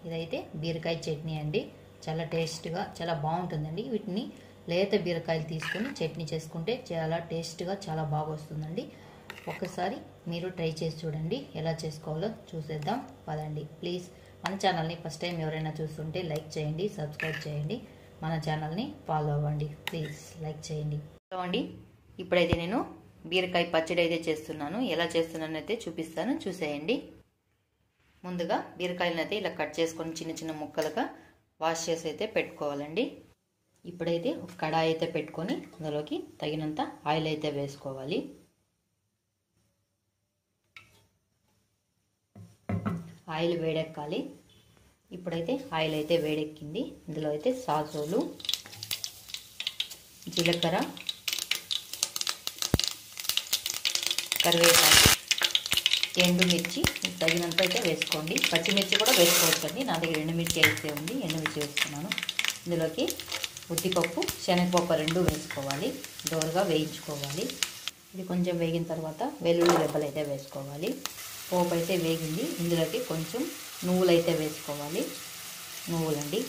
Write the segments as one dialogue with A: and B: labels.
A: ఇదైతే బీరకాయ చట్నీ అండి. చాలా టేస్ట్గా చాలా బాగుంటుందండి. వీటిని లేత బీరకాయలు తీసుకొని చట్నీ చేసుకుంటే చాలా టేస్ట్గా చాలా బాగా వస్తుందండి. ఒకసారి మీరు ట్రై చేసి చూడండి. ఎలా చేసుకోవాలో చూసేద్దాం పదండి. ప్లీజ్ మన ఛానల్ని ఫస్ట్ టైం ఎవరైనా చూస్తుంటే లైక్ చేయండి, సబ్స్క్రైబ్ చేయండి, మన ఛానల్ని ఫాలో అవ్వండి. ప్లీజ్ లైక్ చేయండి. అండి ఇప్పుడైతే నేను బీరకాయ పచ్చడి అయితే చేస్తున్నాను. ఎలా చేస్తున్నాను అయితే చూపిస్తాను, చూసేయండి. ముందుగా బీరకాయలను అయితే ఇలా కట్ చేసుకొని చిన్న చిన్న ముక్కలుగా వాష్ చేసి అయితే పెట్టుకోవాలండి. ఇప్పుడైతే ఒక కడాయి అయితే పెట్టుకొని అందులోకి తగినంత ఆయిల్ అయితే వేసుకోవాలి. ఆయిల్ వేడెక్కాలి. ఇప్పుడైతే ఆయిల్ అయితే వేడెక్కింది. ఇందులో అయితే సాజోలు, జీలకర్ర, కరివేపాకు, ఎండుమిర్చి తగినంత అయితే వేసుకోండి. పచ్చిమిర్చి కూడా వేసుకోవచ్చండి. నా దగ్గర ఎండుమిర్చి అయితే ఉంది, ఎండుమిర్చి వేస్తున్నాను. ఇందులోకి ఉద్దిపప్పు, శనగపప్పు రెండు వేసుకోవాలి. దోరగా వేయించుకోవాలి. ఇది కొంచెం వేగిన తర్వాత వెల్లుల్లి రెబ్బలు అయితే వేసుకోవాలి. పోపు అయితే వేగింది. ఇందులోకి కొంచెం నువ్వులు అయితే వేసుకోవాలి. నువ్వులండి.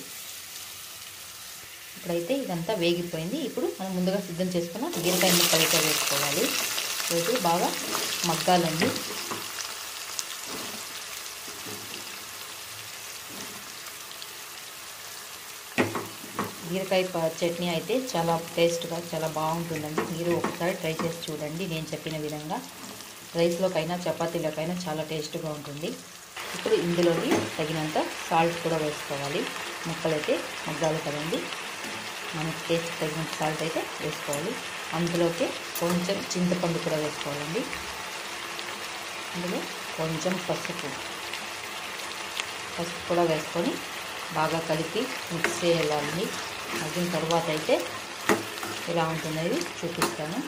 A: ఇప్పుడైతే ఇదంతా వేగిపోయింది. ఇప్పుడు మనం ముందుగా సిద్ధం చేసుకున్న బీరకాయ ముక్కలు అయితే వేసుకోవాలి. వేసి బాగా మగ్గాలండి. బీరకాయ చట్నీ అయితే చాలా టేస్ట్గా చాలా బాగుంటుందండి. మీరు ఒకసారి ట్రై చేసి చూడండి. నేను చెప్పిన విధంగా రైస్లోకైనా చపాతీలోకైనా చాలా టేస్ట్గా ఉంటుంది. ఇప్పుడు ఇందులోకి తగినంత సాల్ట్ కూడా వేసుకోవాలి. ముక్కలైతే మగ్గాలి కదండి. మనకి టేస్ట్ తగినంత సాల్ట్ అయితే వేసుకోవాలి. అందులోకి కొంచెం చింతపండు కూడా వేసుకోవాలండి. అందులో కొంచెం పసుపు కూడా వేసుకొని బాగా కలిపి మిక్స్ చేయాలండి. మగ్గిన తర్వాత అయితే ఎలా ఉంటున్నది చూపిస్తాను.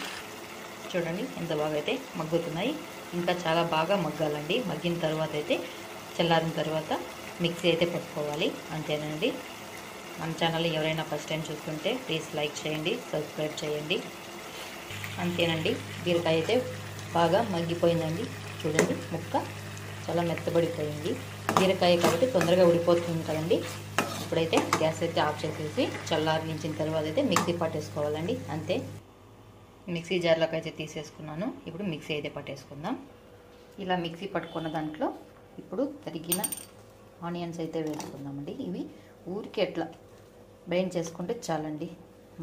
A: చూడండి ఎంత బాగా అయితే మగ్గుతున్నాయి. ఇంకా చాలా బాగా మగ్గాలండి. మగ్గిన తర్వాత అయితే చల్లారిన తర్వాత మిక్సీ అయితే పెట్టుకోవాలి. అంతేనండి. మన ఛానల్ ఎవరైనా ఫస్ట్ టైం చూస్తుంటే ప్లీజ్ లైక్ చేయండి, సబ్స్క్రైబ్ చేయండి. అంతేనండి. బీరకాయ అయితే బాగా మగ్గిపోయిందండి. చూడండి ముక్క చాలా మెత్తబడిపోయింది. బీరకాయ కాబట్టి తొందరగా ఉడిపోతుంది కదండి. ఇప్పుడైతే గ్యాస్ అయితే ఆఫ్ చేసేసి చల్లారించిన తర్వాత అయితే మిక్సీ పట్టేసుకోవాలండి. అంతే. మిక్సీ జార్లోకి అయితే తీసేసుకున్నాను. ఇప్పుడు మిక్సీ అయితే పట్టేసుకుందాం. ఇలా మిక్సీ పట్టుకున్న దాంట్లో ఇప్పుడు తరిగిన ఆనియన్స్ అయితే వేసుకుందామండి. ఇవి ఊరికి ఎట్లా గ్రైండ్ చేసుకుంటే చాలండి.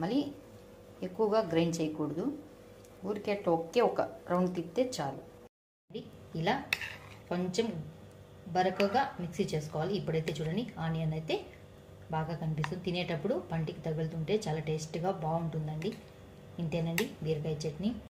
A: మళ్ళీ ఎక్కువగా గ్రైండ్ చేయకూడదు. ఊరికి అట్లా ఒక రౌండ్ తిప్పితే చాలు. ఇలా కొంచెం బరకగా మిక్సీ చేసుకోవాలి. ఇప్పుడైతే చూడండి ఆనియన్ అయితే బాగా కనిపిస్తుంది. తినేటప్పుడు పంటికి తగులుతుంటే చాలా టేస్ట్గా బాగుంటుందండి. ఇంతేనండి బీరకాయ చట్నీ.